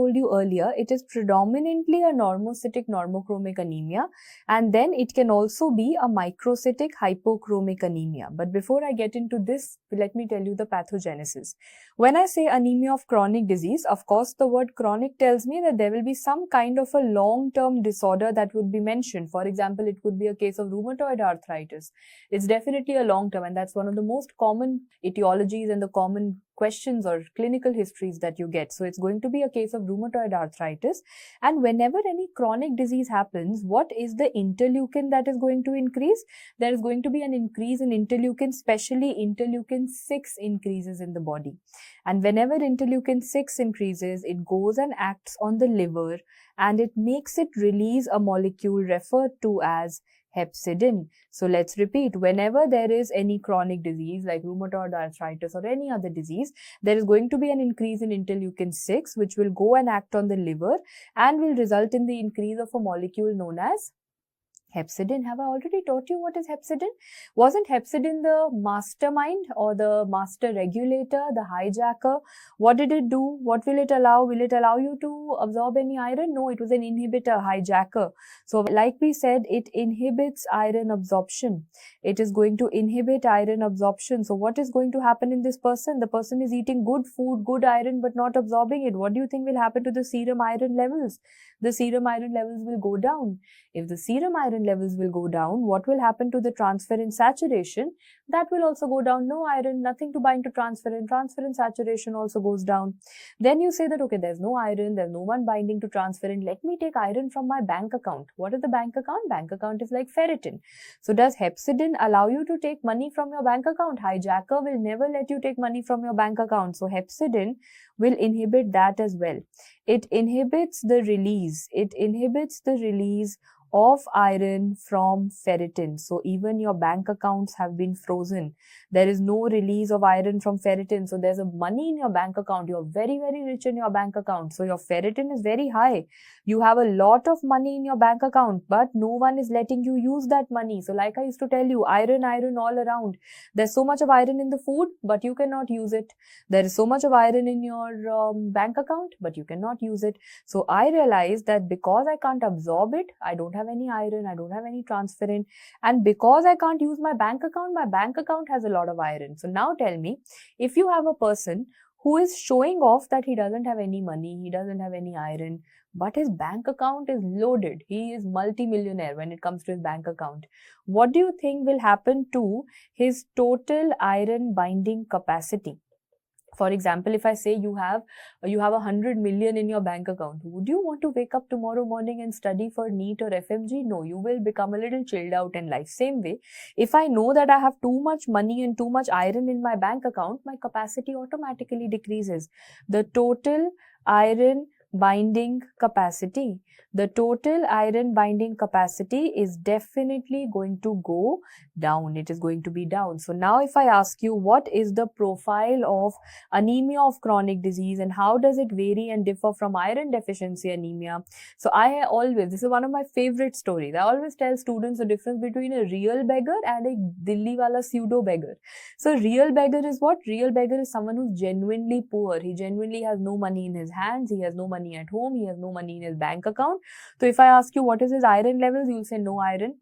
told you earlier, it is predominantly a normocytic normochromic anemia, and then it can also be a microcytic hypochromic anemia. But before I get into this, let me tell you the pathogenesis. When I say anemia of chronic disease, of course the word chronic tells me that there will be some kind of a long-term disorder that would be mentioned. For example, it could be a case of rheumatoid arthritis. It's definitely a long-term, and that's one of the most common etiologies and the common questions or clinical histories that you get. So it's going to be a case of rheumatoid arthritis. And whenever any chronic disease happens, what is the interleukin that is going to increase? There is going to be an increase in interleukin, especially interleukin 6 increases in the body. And whenever interleukin 6 increases, it goes and acts on the liver and it makes it release a molecule referred to as hepcidin. So let's repeat, whenever there is any chronic disease like rheumatoid arthritis or any other disease, there is going to be an increase in interleukin 6, which will go and act on the liver and will result in the increase of a molecule known as hepcidin. Have I already taught you what is hepcidin? Wasn't hepcidin the mastermind or the master regulator, the hijacker? What did it do? What will it allow? Will it allow you to absorb any iron? No, it was an inhibitor, hijacker. So like we said, it inhibits iron absorption. It is going to inhibit iron absorption. So what is going to happen in this person? The person is eating good food, good iron, but not absorbing it. What do you think will happen to the serum iron levels? The serum iron levels will go down. If the serum iron levels will go down, what will happen to the transferrin saturation? That will also go down. No iron, nothing to bind to transferrin. Transferrin saturation also goes down. Then you say that, okay, there's no iron, there's no one binding to transferrin. Let me take iron from my bank account. What is the bank account? Bank account is like ferritin. So does hepcidin allow you to take money from your bank account? Hijacker will never let you take money from your bank account. So hepcidin will inhibit that as well. It inhibits the release. It inhibits the release of iron from ferritin. So even your bank accounts have been frozen. There is no release of iron from ferritin. So there's a money in your bank account. You're very, very rich in your bank account. So your ferritin is very high. You have a lot of money in your bank account, but no one is letting you use that money. So like I used to tell you, iron all around. There's so much of iron in the food, but you cannot use it. There is so much of iron in your bank account, but you cannot use it. So I realized that because I can't absorb it, I don't have any iron, I don't have any transferrin, and because I can't use my bank account has a lot of iron. So now tell me, if you have a person who is showing off that he doesn't have any money, he doesn't have any iron, but his bank account is loaded, he is multi-millionaire when it comes to his bank account, what do you think will happen to his total iron binding capacity? For example, if I say you have 100 million in your bank account, would you want to wake up tomorrow morning and study for NEET or FMG? No, you will become a little chilled out in life. Same way, if I know that I have too much money and too much iron in my bank account, my capacity automatically decreases. The total iron binding capacity. The total iron binding capacity is definitely going to go down. It is going to be down. So now if I ask you, what is the profile of anemia of chronic disease and how does it vary and differ from iron deficiency anemia? So this is one of my favorite stories. I always tell students the difference between a real beggar and a Dilli wala pseudo beggar. So real beggar is what? Real beggar is someone who's genuinely poor. He genuinely has no money in his hands. He has no money at home. He has no money in his bank account. So if I ask you what is his iron levels, you'll say no iron.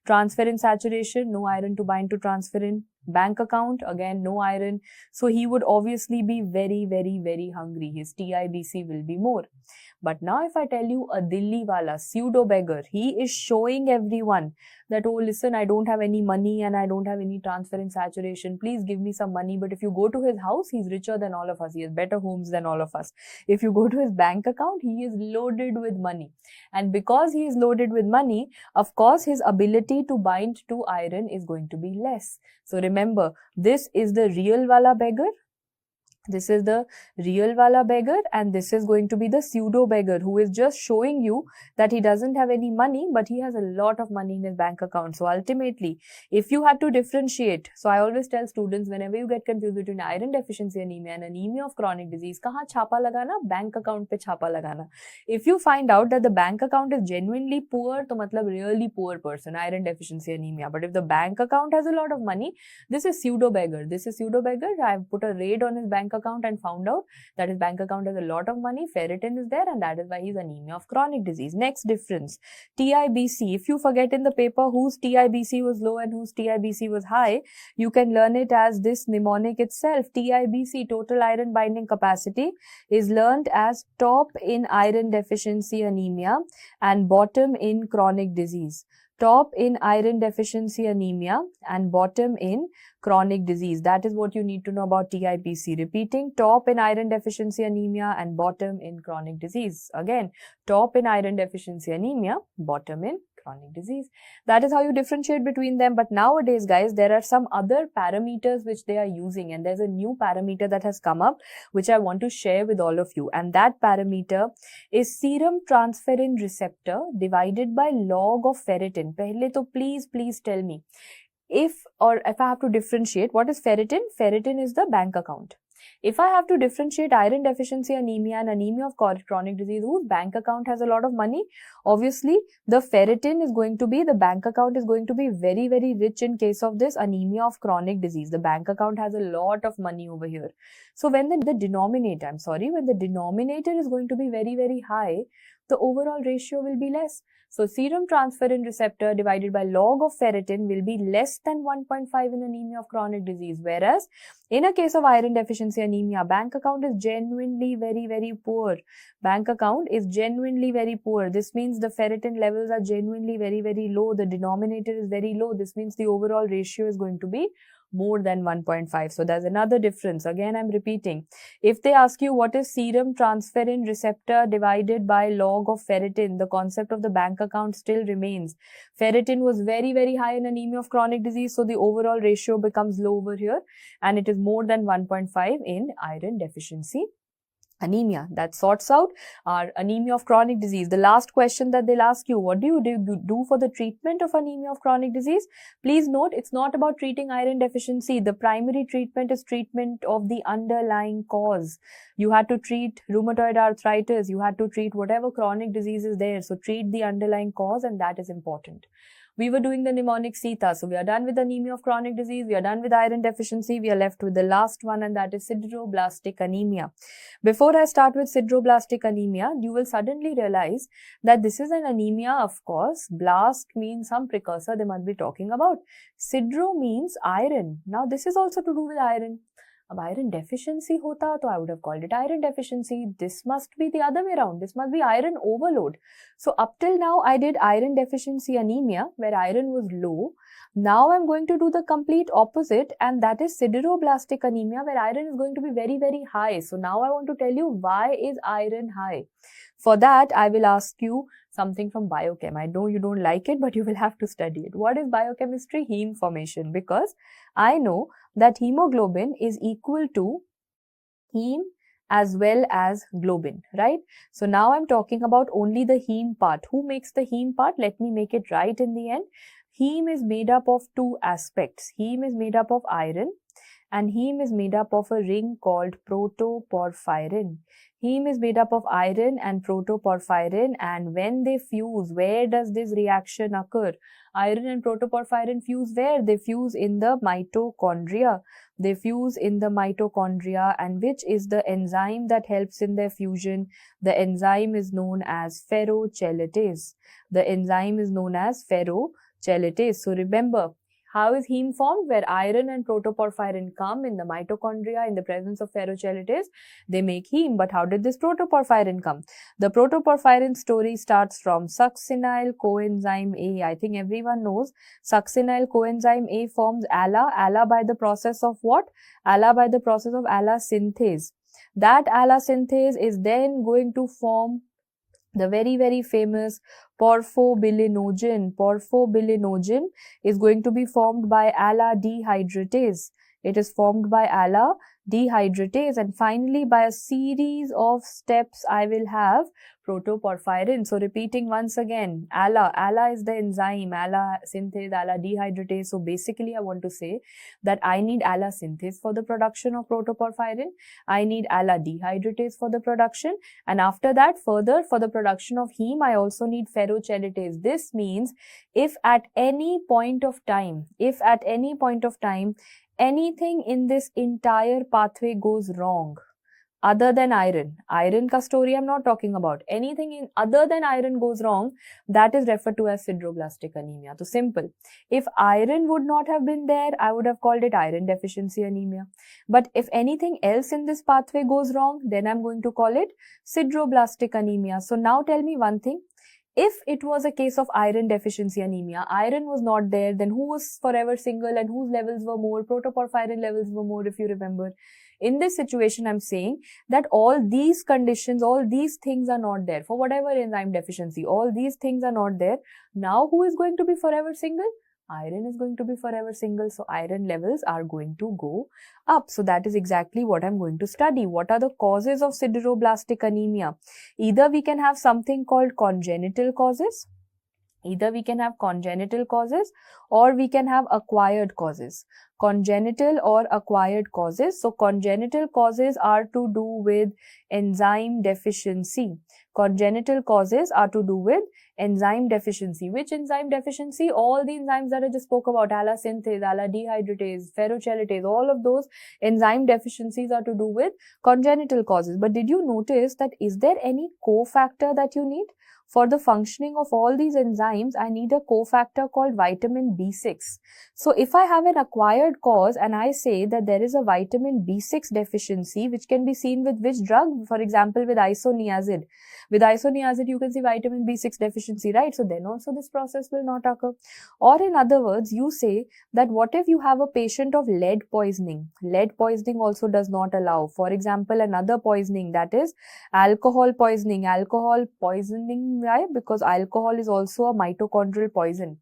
Transferrin saturation, no iron to bind to transferrin. Bank account, again no iron. So he would obviously be very, very, very hungry. His TIBC will be more. But now if I tell you a Dilli wala, pseudo beggar, he is showing everyone that, oh listen, I don't have any money and I don't have any transferrin saturation. Please give me some money. But if you go to his house, he's richer than all of us. He has better homes than all of us. If you go to his bank account, he is loaded with money. And because he is loaded with money, of course, his ability to bind to iron is going to be less. So remember, this is the real wala beggar. This is the real wala beggar and this is going to be the pseudo beggar who is just showing you that he doesn't have any money but he has a lot of money in his bank account. So ultimately, if you had to differentiate, so I always tell students whenever you get confused between iron deficiency anemia and anemia of chronic disease, kahan chapa lagana? Bank account pe chapa lagana. If you find out that the bank account is genuinely poor, to matlab really poor person, iron deficiency anemia. But if the bank account has a lot of money, this is pseudo beggar. This is pseudo beggar. I have put a raid on his bank account account and found out that his bank account has a lot of money, ferritin is there, and that is why he's anemia of chronic disease. Next difference, TIBC. If you forget in the paper whose TIBC was low and whose TIBC was high, you can learn it as this mnemonic itself. TIBC, total iron binding capacity, is learned as top in iron deficiency anemia and bottom in chronic disease. Top in iron deficiency anemia and bottom in chronic disease. That is what you need to know about TIBC. Repeating, top in iron deficiency anemia and bottom in chronic disease. Again, top in iron deficiency anemia, bottom in chronic disease. That is how you differentiate between them. But nowadays, guys, there are some other parameters which they are using, and there's a new parameter that has come up which I want to share with all of you, and that parameter is serum transferrin receptor divided by log of ferritin. Pehle to please tell me, if I have to differentiate, what is ferritin? Ferritin is the bank account. If I have to differentiate iron deficiency anemia and anemia of chronic disease, whose bank account has a lot of money, obviously the ferritin is going to be, the bank account is going to be very, very rich in case of this anemia of chronic disease. The bank account has a lot of money over here. So when the denominator is going to be very, very high, the overall ratio will be less. So serum transferrin receptor divided by log of ferritin will be less than 1.5 in anemia of chronic disease. Whereas in a case of iron deficiency anemia, bank account is genuinely very, very poor. Bank account is genuinely very poor. This means the ferritin levels are genuinely very, very low. The denominator is very low. This means the overall ratio is going to be more than 1.5. So there's another difference. Again, I'm repeating. If they ask you what is serum transferrin receptor divided by log of ferritin, the concept of the bank account still remains. Ferritin was very, very high in anemia of chronic disease, so the overall ratio becomes low over here, and it is more than 1.5 in iron deficiency anemia. That sorts out our anemia of chronic disease. The last question that they'll ask you, what do you do for the treatment of anemia of chronic disease? Please note, it's not about treating iron deficiency. The primary treatment is treatment of the underlying cause. You had to treat rheumatoid arthritis. You had to treat whatever chronic disease is there. So treat the underlying cause, and that is important. We were doing the mnemonic Sita. So we are done with anemia of chronic disease. We are done with iron deficiency. We are left with the last one, and that is sideroblastic anemia. Before I start with sideroblastic anemia, you will suddenly realize that this is an anemia, of course. Blast means some precursor they must be talking about. Sidro means iron. Now this is also to do with iron. Ab iron deficiency hota, so I would have called it iron deficiency. This must be the other way around. This must be iron overload. So up till now, I did iron deficiency anemia, where iron was low. Now I'm going to do the complete opposite, and that is sideroblastic anemia, where iron is going to be very, very high. So now I want to tell you, why is iron high? For that, I will ask you something from biochem. I know you don't like it, but you will have to study it. What is biochemistry? Heme formation. Because I know that hemoglobin is equal to heme as well as globin, right? So now I'm talking about only the heme part. Who makes the heme part? Let me make it right in the end. Heme is made up of two aspects. Heme is made up of iron, and heme is made up of a ring called protoporphyrin. Heme is made up of iron and protoporphyrin, and when they fuse, where does this reaction occur? Iron and protoporphyrin fuse where? They fuse in the mitochondria. They fuse in the mitochondria, and which is the enzyme that helps in their fusion? The enzyme is known as ferrochelatase. The enzyme is known as ferrochelatase. So remember, how is heme formed? Where iron and protoporphyrin come in the mitochondria in the presence of ferrochelatase, they make heme. But how did this protoporphyrin come? The protoporphyrin story starts from succinyl coenzyme A. I think everyone knows succinyl coenzyme A forms ALA. ALA by the process of what? ALA by the process of ALA synthase. That ALA synthase is then going to form the very, very famous porphobilinogen. Porphobilinogen is going to be formed by ALA dehydratase. It is formed by ALA dehydratase, and finally by a series of steps I will have protoporphyrin. So repeating once again, ALA is the enzyme, ALA synthase, ALA dehydratase. So basically I want to say that I need ALA synthase for the production of protoporphyrin. I need ALA dehydratase for the production, and after that further for the production of heme I also need ferrochelatase. This means if at any point of time anything in this entire pathway goes wrong, other than iron ka story I'm not talking about, anything in other than iron goes wrong, that is referred to as sideroblastic anemia. So simple. If iron would not have been there, I would have called it iron deficiency anemia. But if anything else in this pathway goes wrong, then I'm going to call it sideroblastic anemia. So now tell me one thing. If it was a case of iron deficiency anemia, iron was not there, then who was forever single and whose levels were more? Protoporphyrin levels were more, if you remember. In this situation, I'm saying that all these conditions, all these things are not there. For whatever enzyme deficiency, all these things are not there. Now, who is going to be forever single? Iron is going to be forever single. So, iron levels are going to go up. So, that is exactly what I'm going to study. What are the causes of sideroblastic anemia? Either we can have something called congenital causes. Either we can have congenital causes or we can have acquired causes. Congenital or acquired causes. So, congenital causes are to do with enzyme deficiency. Congenital causes are to do with enzyme deficiency. Which enzyme deficiency? All the enzymes that I just spoke about, allosynthetase, alladehydratase, ferrochelatase, all of those enzyme deficiencies are to do with congenital causes. But did you notice that is there any cofactor that you need? For the functioning of all these enzymes, I need a cofactor called vitamin B6. So, if I have an acquired cause and I say that there is a vitamin B6 deficiency, which can be seen with which drug? For example, with isoniazid. With isoniazid, you can see vitamin B6 deficiency, right? So, then also this process will not occur. Or in other words, you say that what if you have a patient of lead poisoning? Lead poisoning also does not allow. For example, another poisoning, that is alcohol poisoning. Alcohol poisoning, why? Because alcohol is also a mitochondrial poison.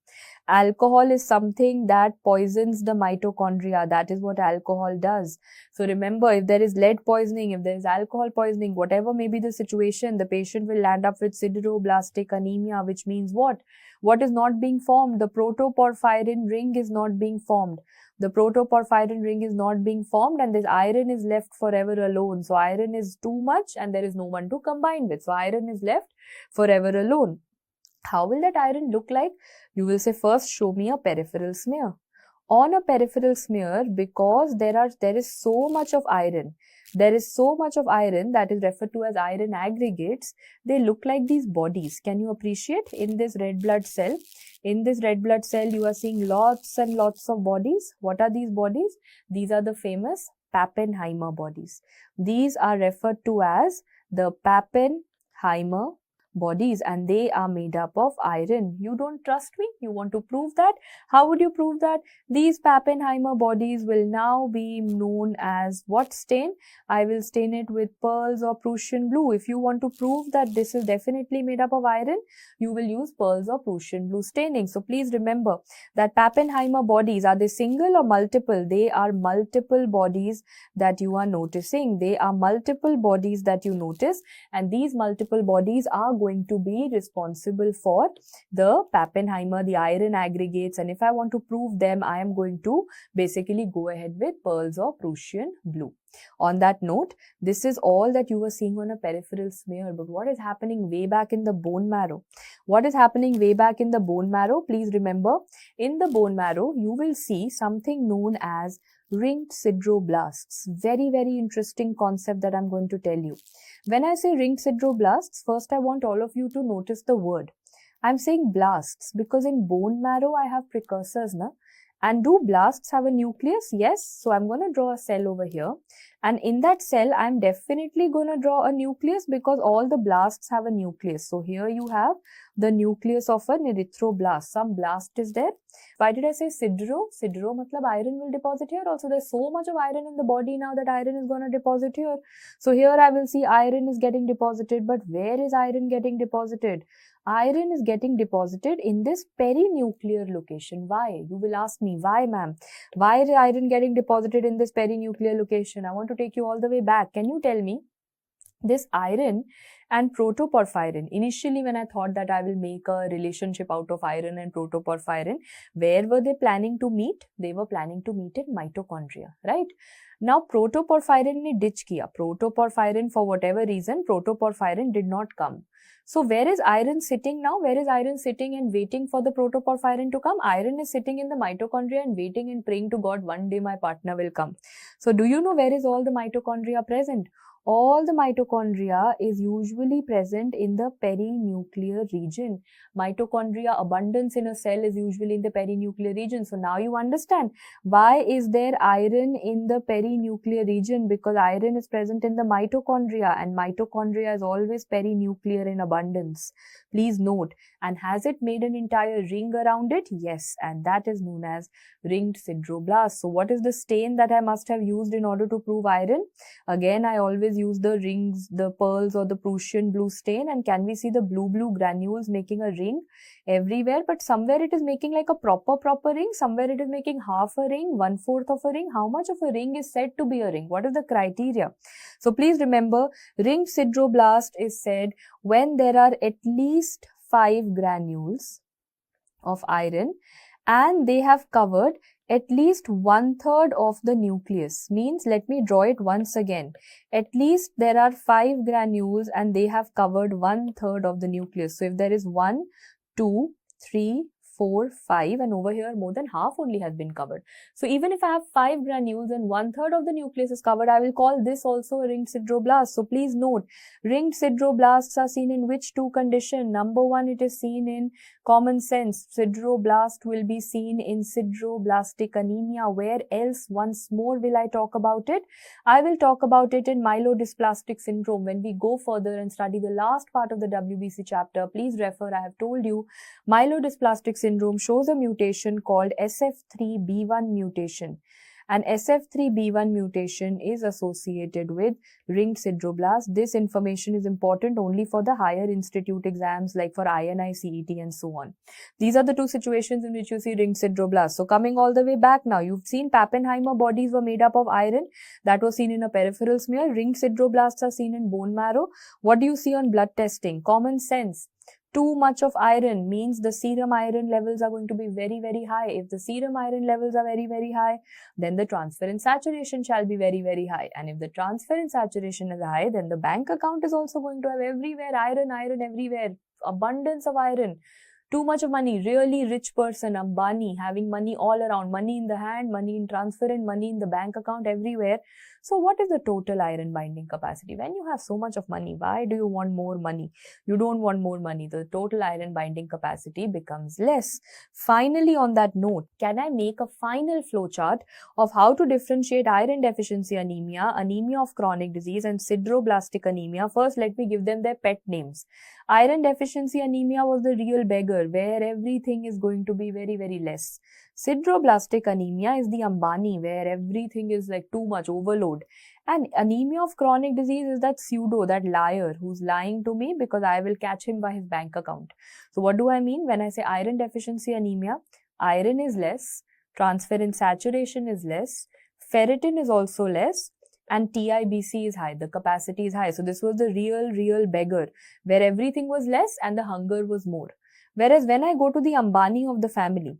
Alcohol is something that poisons the mitochondria. That is what alcohol does. So remember, if there is lead poisoning, if there is alcohol poisoning, whatever may be the situation, the patient will land up with sideroblastic anemia, which means what? What is not being formed? The protoporphyrin ring is not being formed. The protoporphyrin ring is not being formed and this iron is left forever alone. So iron is too much and there is no one to combine with. So iron is left forever alone. How will that iron look like? You will say, first show me a peripheral smear. On a peripheral smear, because there is so much of iron, there is so much of iron that is referred to as iron aggregates, they look like these bodies. Can you appreciate? In this red blood cell, you are seeing lots and lots of bodies. What are these bodies? These are the famous Pappenheimer bodies. These are referred to as the Pappenheimer bodies and they are made up of iron. You don't trust me? You want to prove that? How would you prove that? These Pappenheimer bodies will now be known as what stain? I will stain it with pearls or Prussian blue. If you want to prove that this is definitely made up of iron, you will use pearls or Prussian blue staining. So please remember that Pappenheimer bodies, are they single or multiple? They are multiple bodies that you are noticing. They are multiple bodies that you notice and these multiple bodies are going to be responsible for the Pappenheimer, the iron aggregates, and if I want to prove them, I am going to basically go ahead with pearls or Prussian blue. On that note, this is all that you were seeing on a peripheral smear, but what is happening way back in the bone marrow? What is happening way back in the bone marrow? Please remember, in the bone marrow, you will see something known as ringed sideroblasts. Very, very interesting concept that I'm going to tell you. When I say ringed sideroblasts, first I want all of you to notice the word. I'm saying blasts because in bone marrow I have precursors, na? And do blasts have a nucleus? Yes. So I'm going to draw a cell over here. And in that cell, I'm definitely going to draw a nucleus because all the blasts have a nucleus. So here you have the nucleus of an erythroblast. Some blast is there. Why did I say sidero? Sidero matlab iron will deposit here. Also, there's so much of iron in the body now that iron is going to deposit here. So here I will see iron is getting deposited. But where is iron getting deposited? Iron is getting deposited in this perinuclear location. Why? You will ask me, why, ma'am? Why is iron getting deposited in this perinuclear location? I want to take you all the way back. Can you tell me? this iron and protoporphyrin. Initially, when I thought that I will make a relationship out of iron and protoporphyrin, where were they planning to meet? They were planning to meet in mitochondria, right? Now, protoporphyrin ne ditch kiya. Protoporphyrin, for whatever reason, protoporphyrin did not come. So, where is iron sitting now? Where is iron sitting and waiting for the protoporphyrin to come? Iron is sitting in the mitochondria and waiting and praying to God, one day my partner will come. So, do you know where is all the mitochondria present? All the mitochondria is usually present in the perinuclear region. Mitochondria abundance in a cell is usually in the perinuclear region. So now you understand why is there iron in the perinuclear region, because iron is present in the mitochondria and mitochondria is always perinuclear in abundance. Please note. And has it made an entire ring around it? Yes, and that is known as ringed sideroblasts. So what is the stain that I must have used in order to prove iron? Again, I always use the rings, the pearls or the Prussian blue stain, and can we see the blue granules making a ring everywhere? But somewhere it is making like a proper ring, somewhere it is making half a ring, 1/4 of a ring. How much of a ring is said to be a ring? What is the criteria? So please remember, ringed sideroblast is said when there are at least 5 granules of iron and they have covered at least 1/3 of the nucleus. Means, let me draw it once again. At least there are 5 granules and they have covered 1/3 of the nucleus. So if there is 1, 2, 3, 4, 5, and over here more than half only has been covered. So even if I have 5 granules and 1/3 of the nucleus is covered, I will call this also a ringed sideroblast. So please note, ringed sideroblasts are seen in which 2 conditions? Number 1, it is seen in common sense. Sideroblast will be seen in sideroblastic anemia. Where else once more will I talk about it? I will talk about it in myelodysplastic syndrome when we go further and study the last part of the WBC chapter. Please refer, I have told you, myelodysplastic syndrome shows a mutation called SF3B1 mutation. And SF3B1 mutation is associated with ringed sideroblast. This information is important only for the higher institute exams like for INI, CET and so on. These are the 2 situations in which you see ringed sideroblast. So coming all the way back now, you've seen Pappenheimer bodies were made up of iron. That was seen in a peripheral smear. Ringed sideroblasts are seen in bone marrow. What do you see on blood testing? Common sense. Too much of iron means the serum iron levels are going to be very, very high. If the serum iron levels are very, very high, then the transferrin saturation shall be very, very high. And if the transferrin saturation is high, then the bank account is also going to have everywhere iron everywhere. Abundance of iron. Too much of money, really rich person, Ambani, having money all around, money in the hand, money in transferrin, money in the bank account, everywhere. So what is the total iron binding capacity? When you have so much of money, why do you want more money? You don't want more money. The total iron binding capacity becomes less. Finally, on that note, can I make a final flowchart of how to differentiate iron deficiency anemia, anemia of chronic disease and sideroblastic anemia? First, let me give them their pet names. Iron deficiency anemia was the real beggar, where everything is going to be very, very less. Sideroblastic anemia is the Ambani, where everything is like too much, overload. And anemia of chronic disease is that pseudo, that liar who's lying to me because I will catch him by his bank account. So what do I mean when I say iron deficiency anemia? Iron is less, transferrin saturation is less, ferritin is also less, and TIBC is high, the capacity is high. So this was the real beggar, where everything was less and the hunger was more. Whereas when I go to the Ambani of the family,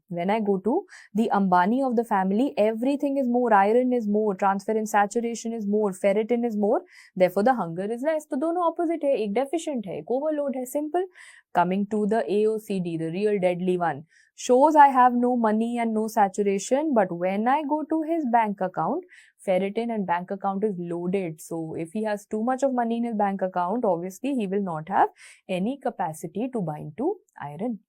everything is more, iron is more, transferrin saturation is more, ferritin is more, therefore the hunger is less. So दोनों opposite है, एक deficient है, एक overload है, simple. Coming to the AOCD, the real deadly one, shows I have no money and no saturation, but when I go to his bank account, ferritin and bank account is loaded. So if he has too much of money in his bank account, obviously he will not have any capacity to bind to iron.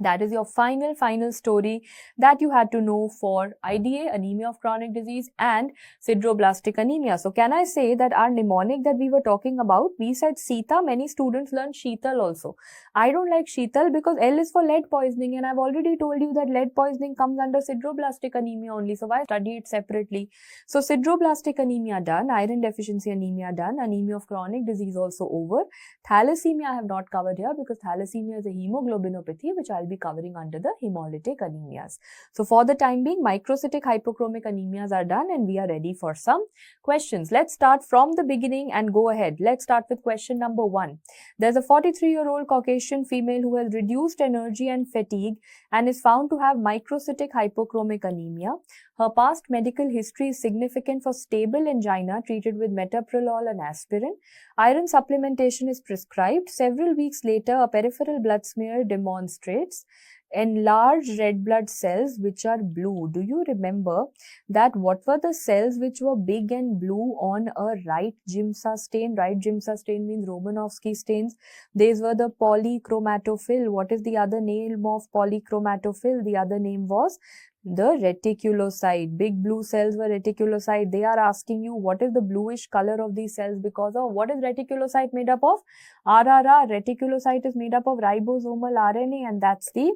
That is your final story that you had to know for IDA, anemia of chronic disease, and sideroblastic anemia. So can I say that our mnemonic that we were talking about, we said Sita, many students learn Sheetal also. I don't like Sheetal because L is for lead poisoning, and I've already told you that lead poisoning comes under sideroblastic anemia only. So why study it separately? So sideroblastic anemia done, iron deficiency anemia done, anemia of chronic disease also over. Thalassemia I have not covered here because thalassemia is a hemoglobinopathy which I'll be covering under the hemolytic anemias. So for the time being, microcytic hypochromic anemias are done and we are ready for some questions. Let's start from the beginning and go ahead. Let's start with question number 1. There's a 43-year-old Caucasian female who has reduced energy and fatigue and is found to have microcytic hypochromic anemia. Her past medical history is significant for stable angina treated with metoprolol and aspirin. Iron supplementation is prescribed. Several weeks later, a peripheral blood smear demonstrates enlarged red blood cells which are blue. Do you remember that what were the cells which were big and blue on a right Giemsa stain? Right Giemsa stain means Romanovsky stains. These were the polychromatophil. What is the other name of polychromatophil? The other name was the reticulocyte. Big blue cells were reticulocyte. They are asking you what is the bluish color of these cells because of what is reticulocyte made up of? RRR. Reticulocyte is made up of ribosomal RNA, and that's the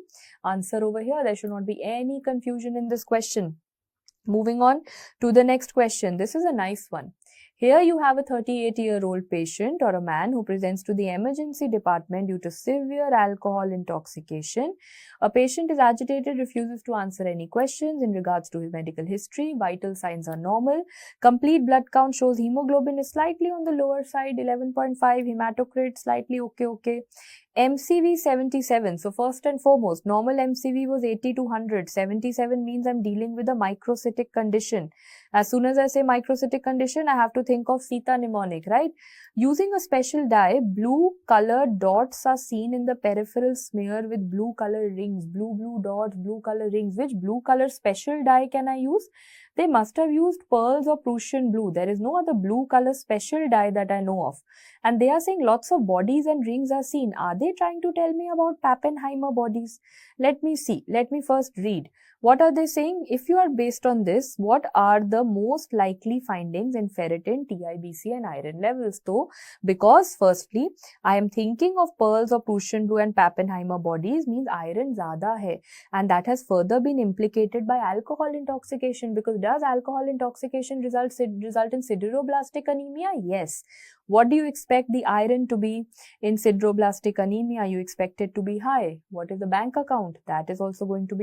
answer over here. There should not be any confusion in this question. Moving on to the next question. This is a nice one. Here you have a 38-year-old patient or a man who presents to the emergency department due to severe alcohol intoxication. A patient is agitated, refuses to answer any questions in regards to his medical history. Vital signs are normal. Complete blood count shows hemoglobin is slightly on the lower side, 11.5, hematocrit slightly okay. MCV 77. So first and foremost, normal MCV was 80 to 100. 77 means I'm dealing with a microcytic condition. As soon as I say microcytic condition, I have to think of Sita mnemonic, right? Using a special dye, blue colored dots are seen in the peripheral smear with blue color rings. Blue dots, blue color rings. Which blue color special dye can I use? They must have used pearls or Prussian blue. There is no other blue color special dye that I know of. And they are saying lots of bodies and rings are seen. Are they trying to tell me about Pappenheimer bodies? Let me see. Let me first read. What are they saying? If you are based on this, what are the most likely findings in ferritin, TIBC and iron levels? Though, because firstly, I am thinking of pearls or Prussian blue and Pappenheimer bodies means iron zyada hai. And that has further been implicated by alcohol intoxication, because does alcohol intoxication result in sideroblastic anemia? Yes. What do you expect the iron to be in sideroblastic anemia? You expect it to be high. What is the bank account? That is also going to be